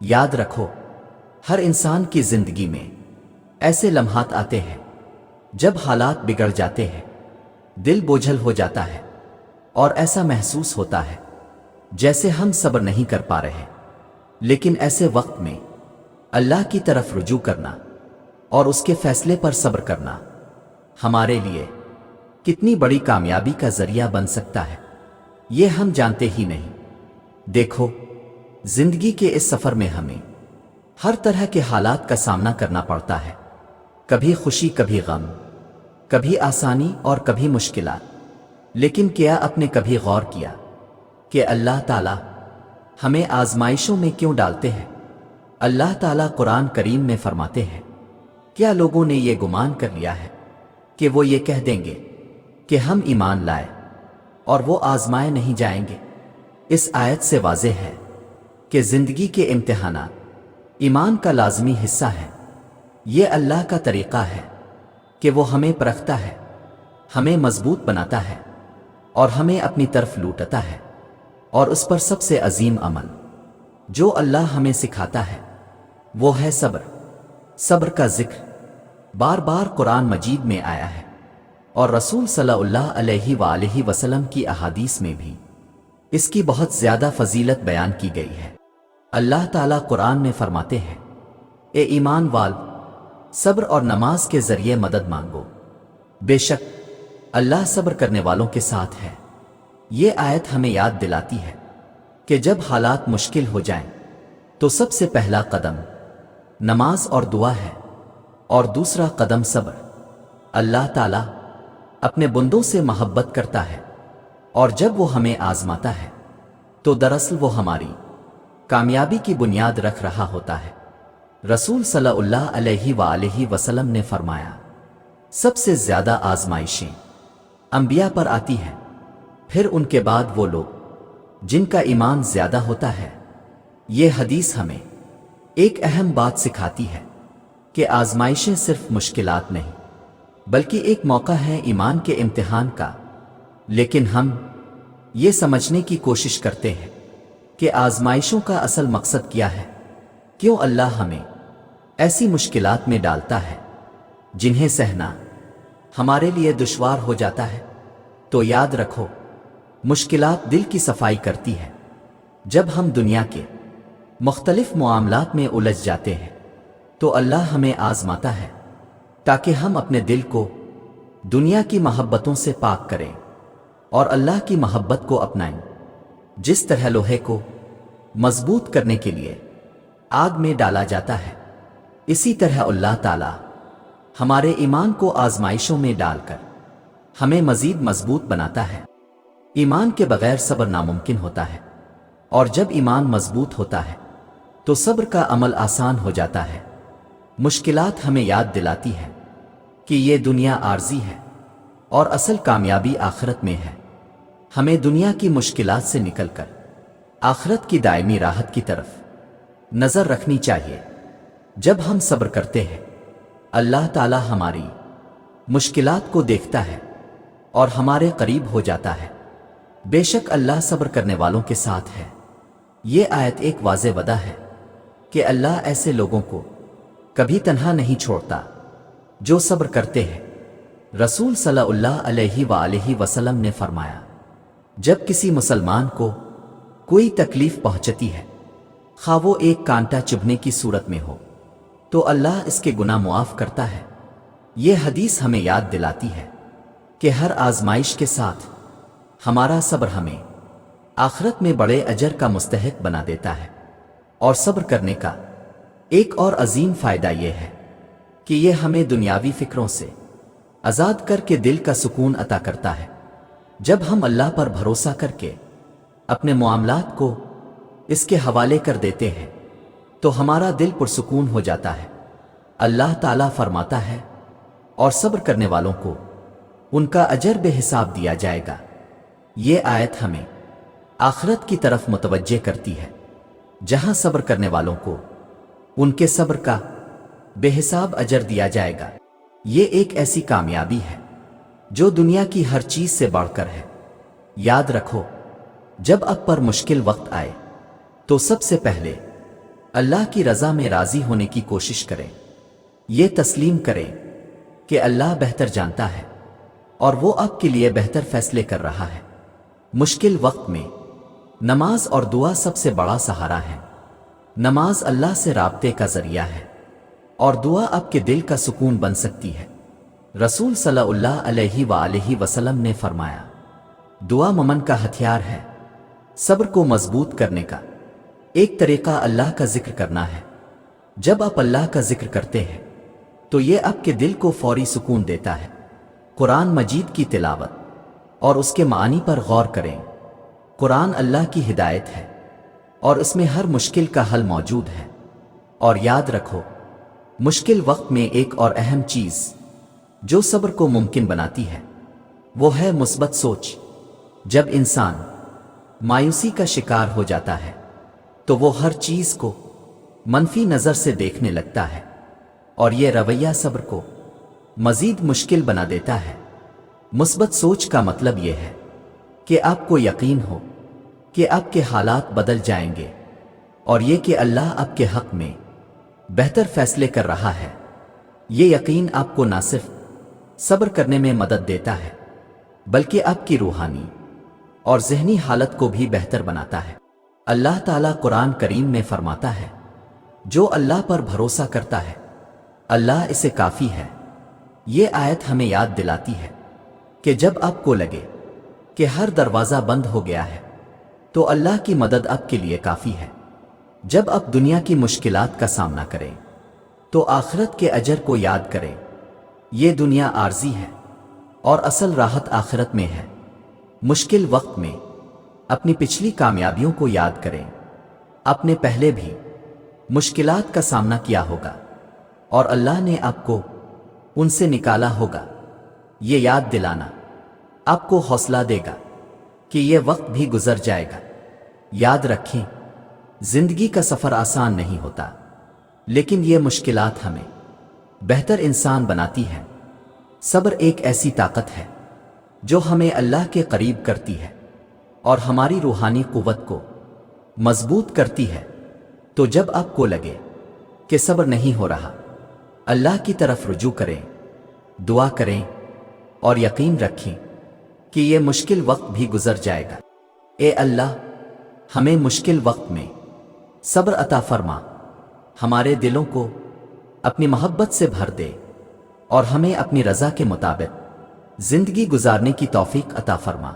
یاد رکھو، ہر انسان کی زندگی میں ایسے لمحات آتے ہیں جب حالات بگڑ جاتے ہیں، دل بوجھل ہو جاتا ہے اور ایسا محسوس ہوتا ہے جیسے ہم صبر نہیں کر پا رہے۔ لیکن ایسے وقت میں اللہ کی طرف رجوع کرنا اور اس کے فیصلے پر صبر کرنا ہمارے لیے کتنی بڑی کامیابی کا ذریعہ بن سکتا ہے، یہ ہم جانتے ہی نہیں۔ دیکھو، زندگی کے اس سفر میں ہمیں ہر طرح کے حالات کا سامنا کرنا پڑتا ہے، کبھی خوشی، کبھی غم، کبھی آسانی اور کبھی مشکلات۔ لیکن کیا آپ نے کبھی غور کیا کہ اللہ تعالیٰ ہمیں آزمائشوں میں کیوں ڈالتے ہیں؟ اللہ تعالیٰ قرآن کریم میں فرماتے ہیں، کیا لوگوں نے یہ گمان کر لیا ہے کہ وہ یہ کہہ دیں گے کہ ہم ایمان لائے اور وہ آزمائے نہیں جائیں گے؟ اس آیت سے واضح ہے کہ زندگی کے امتحانات ایمان کا لازمی حصہ ہے۔ یہ اللہ کا طریقہ ہے کہ وہ ہمیں پرکھتا ہے، ہمیں مضبوط بناتا ہے اور ہمیں اپنی طرف لوٹتا ہے۔ اور اس پر سب سے عظیم عمل جو اللہ ہمیں سکھاتا ہے وہ ہے صبر۔ صبر کا ذکر بار بار قرآن مجید میں آیا ہے اور رسول صلی اللہ علیہ وآلہ وسلم کی احادیث میں بھی اس کی بہت زیادہ فضیلت بیان کی گئی ہے۔ اللہ تعالیٰ قرآن میں فرماتے ہیں، اے ایمان والو، صبر اور نماز کے ذریعے مدد مانگو، بے شک اللہ صبر کرنے والوں کے ساتھ ہے۔ یہ آیت ہمیں یاد دلاتی ہے کہ جب حالات مشکل ہو جائیں تو سب سے پہلا قدم نماز اور دعا ہے اور دوسرا قدم صبر۔ اللہ تعالیٰ اپنے بندوں سے محبت کرتا ہے اور جب وہ ہمیں آزماتا ہے تو دراصل وہ ہماری کامیابی کی بنیاد رکھ رہا ہوتا ہے۔ رسول صلی اللہ علیہ وآلہ وسلم نے فرمایا، سب سے زیادہ آزمائشیں انبیاء پر آتی ہیں، پھر ان کے بعد وہ لوگ جن کا ایمان زیادہ ہوتا ہے۔ یہ حدیث ہمیں ایک اہم بات سکھاتی ہے کہ آزمائشیں صرف مشکلات نہیں بلکہ ایک موقع ہے ایمان کے امتحان کا۔ لیکن ہم یہ سمجھنے کی کوشش کرتے ہیں کہ آزمائشوں کا اصل مقصد کیا ہے، کیوں اللہ ہمیں ایسی مشکلات میں ڈالتا ہے جنہیں سہنا ہمارے لیے دشوار ہو جاتا ہے۔ تو یاد رکھو، مشکلات دل کی صفائی کرتی ہے۔ جب ہم دنیا کے مختلف معاملات میں الجھ جاتے ہیں تو اللہ ہمیں آزماتا ہے تاکہ ہم اپنے دل کو دنیا کی محبتوں سے پاک کریں اور اللہ کی محبت کو اپنائیں۔ جس طرح لوہے کو مضبوط کرنے کے لیے آگ میں ڈالا جاتا ہے، اسی طرح اللہ تعالیٰ ہمارے ایمان کو آزمائشوں میں ڈال کر ہمیں مزید مضبوط بناتا ہے۔ ایمان کے بغیر صبر ناممکن ہوتا ہے، اور جب ایمان مضبوط ہوتا ہے تو صبر کا عمل آسان ہو جاتا ہے۔ مشکلات ہمیں یاد دلاتی ہے کہ یہ دنیا عارضی ہے اور اصل کامیابی آخرت میں ہے۔ ہمیں دنیا کی مشکلات سے نکل کر آخرت کی دائمی راحت کی طرف نظر رکھنی چاہیے۔ جب ہم صبر کرتے ہیں، اللہ تعالیٰ ہماری مشکلات کو دیکھتا ہے اور ہمارے قریب ہو جاتا ہے۔ بے شک اللہ صبر کرنے والوں کے ساتھ ہے۔ یہ آیت ایک واضح وعدہ ہے کہ اللہ ایسے لوگوں کو کبھی تنہا نہیں چھوڑتا جو صبر کرتے ہیں۔ رسول صلی اللہ علیہ وآلہ وسلم نے فرمایا، جب کسی مسلمان کو کوئی تکلیف پہنچتی ہے، خواہ وہ ایک کانٹا چبھنے کی صورت میں ہو، تو اللہ اس کے گناہ معاف کرتا ہے۔ یہ حدیث ہمیں یاد دلاتی ہے کہ ہر آزمائش کے ساتھ ہمارا صبر ہمیں آخرت میں بڑے اجر کا مستحق بنا دیتا ہے۔ اور صبر کرنے کا ایک اور عظیم فائدہ یہ ہے کہ یہ ہمیں دنیاوی فکروں سے آزاد کر کے دل کا سکون عطا کرتا ہے۔ جب ہم اللہ پر بھروسہ کر کے اپنے معاملات کو اس کے حوالے کر دیتے ہیں تو ہمارا دل پرسکون ہو جاتا ہے۔ اللہ تعالیٰ فرماتا ہے، اور صبر کرنے والوں کو ان کا اجر بے حساب دیا جائے گا۔ یہ آیت ہمیں آخرت کی طرف متوجہ کرتی ہے، جہاں صبر کرنے والوں کو ان کے صبر کا بے حساب اجر دیا جائے گا۔ یہ ایک ایسی کامیابی ہے جو دنیا کی ہر چیز سے بڑھ کر ہے۔ یاد رکھو، جب آپ پر مشکل وقت آئے تو سب سے پہلے اللہ کی رضا میں راضی ہونے کی کوشش کریں، یہ تسلیم کریں کہ اللہ بہتر جانتا ہے اور وہ آپ کے لیے بہتر فیصلے کر رہا ہے۔ مشکل وقت میں نماز اور دعا سب سے بڑا سہارا ہے۔ نماز اللہ سے رابطے کا ذریعہ ہے اور دعا آپ کے دل کا سکون بن سکتی ہے۔ رسول صلی اللہ علیہ وآلہ وسلم نے فرمایا، دعا مومن کا ہتھیار ہے۔ صبر کو مضبوط کرنے کا ایک طریقہ اللہ کا ذکر کرنا ہے۔ جب آپ اللہ کا ذکر کرتے ہیں تو یہ آپ کے دل کو فوری سکون دیتا ہے۔ قرآن مجید کی تلاوت اور اس کے معنی پر غور کریں۔ قرآن اللہ کی ہدایت ہے اور اس میں ہر مشکل کا حل موجود ہے۔ اور یاد رکھو، مشکل وقت میں ایک اور اہم چیز جو صبر کو ممکن بناتی ہے وہ ہے مثبت سوچ۔ جب انسان مایوسی کا شکار ہو جاتا ہے تو وہ ہر چیز کو منفی نظر سے دیکھنے لگتا ہے، اور یہ رویہ صبر کو مزید مشکل بنا دیتا ہے۔ مثبت سوچ کا مطلب یہ ہے کہ آپ کو یقین ہو کہ آپ کے حالات بدل جائیں گے، اور یہ کہ اللہ آپ کے حق میں بہتر فیصلے کر رہا ہے۔ یہ یقین آپ کو نہ صرف صبر کرنے میں مدد دیتا ہے بلکہ آپ کی روحانی اور ذہنی حالت کو بھی بہتر بناتا ہے۔ اللہ تعالیٰ قرآن کریم میں فرماتا ہے، جو اللہ پر بھروسہ کرتا ہے اللہ اسے کافی ہے۔ یہ آیت ہمیں یاد دلاتی ہے کہ جب آپ کو لگے کہ ہر دروازہ بند ہو گیا ہے تو اللہ کی مدد آپ کے لیے کافی ہے۔ جب آپ دنیا کی مشکلات کا سامنا کریں تو آخرت کے اجر کو یاد کریں۔ یہ دنیا عارضی ہے اور اصل راحت آخرت میں ہے۔ مشکل وقت میں اپنی پچھلی کامیابیوں کو یاد کریں۔ آپ نے پہلے بھی مشکلات کا سامنا کیا ہوگا اور اللہ نے آپ کو ان سے نکالا ہوگا۔ یہ یاد دلانا آپ کو حوصلہ دے گا کہ یہ وقت بھی گزر جائے گا۔ یاد رکھیں، زندگی کا سفر آسان نہیں ہوتا، لیکن یہ مشکلات ہمیں بہتر انسان بناتی ہے۔ صبر ایک ایسی طاقت ہے جو ہمیں اللہ کے قریب کرتی ہے اور ہماری روحانی قوت کو مضبوط کرتی ہے۔ تو جب آپ کو لگے کہ صبر نہیں ہو رہا، اللہ کی طرف رجوع کریں، دعا کریں اور یقین رکھیں کہ یہ مشکل وقت بھی گزر جائے گا۔ اے اللہ، ہمیں مشکل وقت میں صبر عطا فرما، ہمارے دلوں کو اپنی محبت سے بھر دے اور ہمیں اپنی رضا کے مطابق زندگی گزارنے کی توفیق عطا فرما۔